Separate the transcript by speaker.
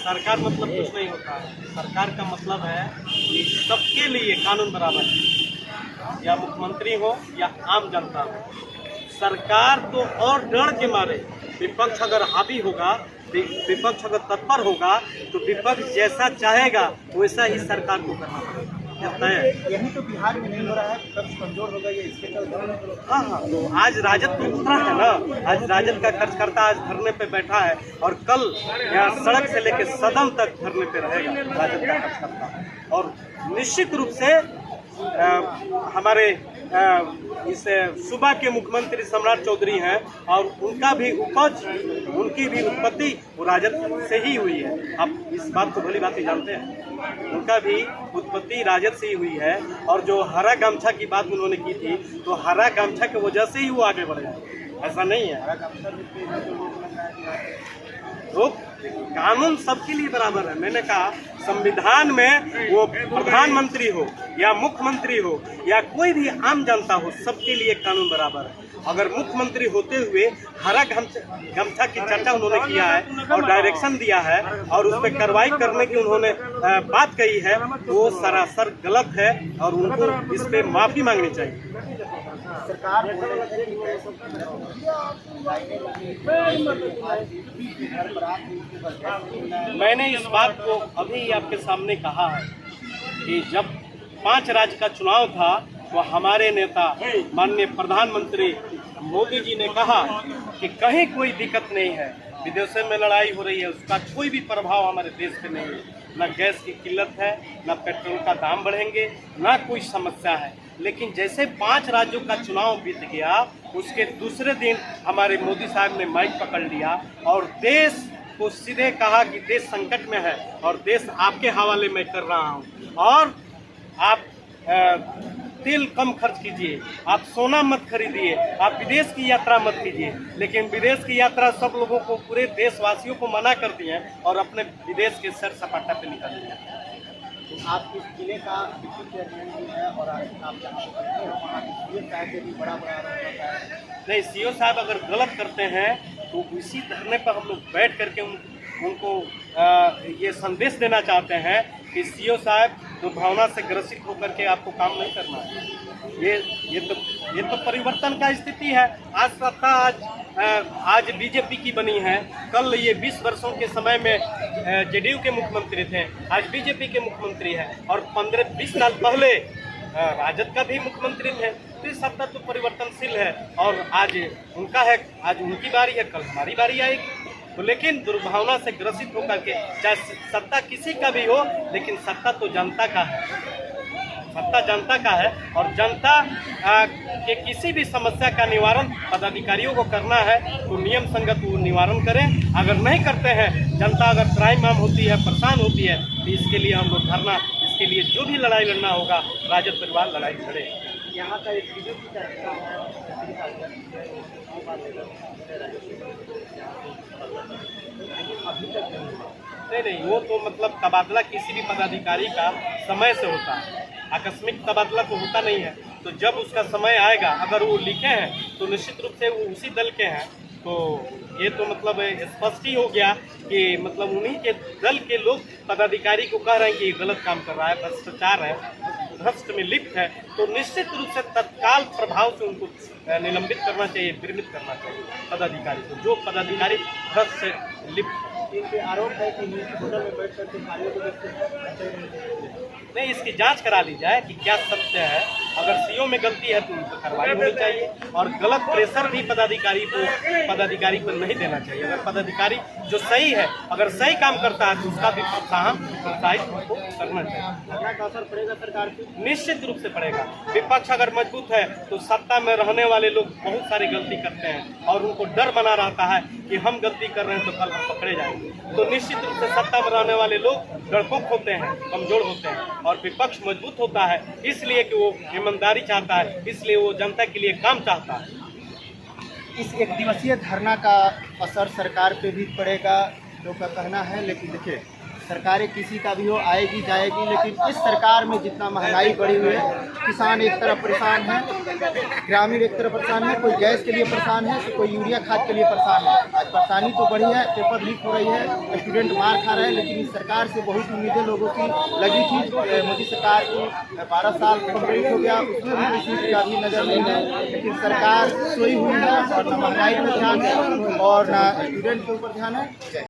Speaker 1: सरकार मतलब कुछ नहीं होता है। सरकार का मतलब है कि सबके लिए कानून बराबर है, या मुख्यमंत्री हो या आम जनता हो। सरकार तो और डर के मारे, विपक्ष अगर हावी होगा, विपक्ष अगर तत्पर होगा, तो विपक्ष जैसा चाहेगा वैसा ही सरकार को करना पड़ेगा।
Speaker 2: यही तो बिहार में नहीं हो रहा है, विपक्ष कमजोर हो गई है, इसके चलते।
Speaker 1: हाँ, तो आज राजद तो उतरा है ना। आज राजद का कार्यकर्ता आज धरने पे बैठा है और कल यहाँ सड़क से लेकर सदन तक धरने पे रहेगा राजद का कार्यकर्ता। और निश्चित रूप से हमारे इस सूबा के मुख्यमंत्री सम्राट चौधरी हैं और उनका भी उपज, उनकी भी उत्पत्ति वो राजद से ही हुई है। आप इस बात को भली बात ही जानते हैं, उनका भी उत्पत्ति राजद से ही हुई है। और जो हरा गमछा की बात उन्होंने की थी, तो हरा गमछा की वजह से ही वो आगे बढ़े, ऐसा नहीं है। तो कानून सबके लिए बराबर है। मैंने कहा संविधान में वो प्रधानमंत्री हो या मुख्यमंत्री हो या कोई भी आम जनता हो, सबके लिए कानून बराबर है। अगर मुख्यमंत्री होते हुए हरा गमछा की चर्चा उन्होंने किया है और डायरेक्शन दिया है और उस पर कार्रवाई करने की उन्होंने बात कही है, वो सरासर गलत है और उनको इस पे माफी मांगनी चाहिए।
Speaker 2: सरकार
Speaker 1: मैंने इस बात को अभी आपके सामने कहा है कि जब 5 राज्य का चुनाव था, तो हमारे नेता माननीय प्रधानमंत्री मोदी जी ने कहा कि कहीं कोई दिक्कत नहीं है, विदेशों में लड़ाई हो रही है, उसका कोई भी प्रभाव हमारे देश पे नहीं है। ना गैस की किल्लत है, ना पेट्रोल का दाम बढ़ेंगे, ना कोई समस्या है। लेकिन जैसे 5 राज्यों का चुनाव बीत गया, उसके दूसरे दिन हमारे मोदी साहब ने माइक पकड़ लिया और देश को सीधे कहा कि देश संकट में है और देश आपके हवाले में कर रहा हूँ और आप तेल कम खर्च कीजिए, आप सोना मत खरीदिए, आप विदेश की यात्रा मत कीजिए। लेकिन विदेश की यात्रा सब लोगों को, पूरे देशवासियों को मना कर दिए और अपने विदेश के सैर सपाटा पे निकल दिए।
Speaker 2: आप इस जिले का डिप्टी चेयरमैन भी है और आप जहाँ करते हैं वहाँ सीओ साहब से भी बड़ा है।
Speaker 1: नहीं, सीओ साहब अगर गलत करते हैं तो इसी धरने पर हम लोग बैठ करके उनको ये संदेश देना चाहते हैं कि सीओ साहब दुर्भावना से ग्रसित होकर के आपको काम नहीं करना है। ये तो परिवर्तन का स्थिति है। आज सत्ता आज बीजेपी की बनी है, कल ये 20 वर्षों के समय में जेडीयू के मुख्यमंत्री थे, आज बीजेपी के मुख्यमंत्री है और 15-20 साल पहले राजद का भी मुख्यमंत्री थे। तो ये सत्ता तो परिवर्तनशील है और आज उनका है, आज उनकी बारी है, कल हमारी बारी आएगी। तो लेकिन दुर्भावना से ग्रसित होकर के, चाहे सत्ता किसी का भी हो, लेकिन सत्ता तो जनता का है, सत्ता जनता का है और जनता के किसी भी समस्या का निवारण पदाधिकारियों को करना है तो नियम संगत वो निवारण करें। अगर नहीं करते हैं, जनता अगर त्राहिमाम होती है, परेशान होती है, तो इसके लिए हम लोग धरना, इसके लिए जो भी लड़ाई लड़ना होगा, राजद परिवार लड़ाई लड़े।
Speaker 2: यहाँ का एक वीडियो की चर्चा
Speaker 1: नहीं, वो तो मतलब तबादला किसी भी पदाधिकारी का समय से होता है, आकस्मिक तबादला तो होता नहीं है। तो जब उसका समय आएगा, अगर वो लिखे हैं तो निश्चित रूप से वो उसी दल के हैं, तो ये तो मतलब स्पष्ट ही हो गया कि मतलब उन्हीं के दल के लोग पदाधिकारी को कह रहे हैं कि ये गलत काम कर रहा है, भ्रष्टाचार है, भ्रष्ट में लिप्त है, तो निश्चित रूप से तत्काल प्रभाव से उनको निलंबित करना चाहिए, विरमित करना चाहिए पदाधिकारी को, जो पदाधिकारी भ्रष्ट से लिप्त।
Speaker 2: इनके आरोप है कि होटल में बैठ करके कार्यों को देखते हैं।
Speaker 1: नहीं, इसकी जांच करा ली जाए कि क्या सत्य है। अगर सीओ में गलती है तो उन पर कार्रवाई होनी चाहिए और गलत प्रेशर भी पदाधिकारी पर नहीं देना चाहिए। अगर पदाधिकारी जो सही है, अगर सही काम करता है तो उसका भी प्रोत्साहित उनको करना चाहिए।
Speaker 2: घटना का असर पड़ेगा सरकार पे?
Speaker 1: निश्चित रूप से पड़ेगा। विपक्ष अगर मजबूत है तो सत्ता में रहने वाले लोग बहुत सारी गलती करते हैं और उनको डर बना रहता है कि हम गलती कर रहे हैं तो कल हम पकड़े जाएंगे। तो निश्चित रूप से सत्ता में रहने वाले लोग डरपोक होते हैं, कमजोर होते हैं और विपक्ष मजबूत होता है इसलिए कि वो ईमानदारी चाहता है, इसलिए वो जनता के लिए काम चाहता है।
Speaker 2: इस एक दिवसीय धरना का असर सरकार पे भी पड़ेगा, लोग का कहना है। लेकिन देखिए, सरकारें किसी का भी हो आएगी जाएगी, लेकिन इस सरकार में जितना महंगाई बढ़ी हुई है, किसान एक तरफ परेशान है, ग्रामीण एक तरफ परेशान है, कोई गैस के लिए परेशान है तो कोई यूरिया खाद के लिए परेशान है। आज परेशानी तो बढ़ी है, पेपर लीक हो रही है, स्टूडेंट मार खा रहे हैं, लेकिन इस सरकार से बहुत उम्मीदें लोगों की लगी थी। मोदी सरकार की 12 साल कंप्लीट हो गया, उसमें भी किसी का भी नज़र नहीं है, लेकिन सरकार सोई हुई है और न महंगाई पर ध्यान है और न स्टूडेंट के ऊपर ध्यान है।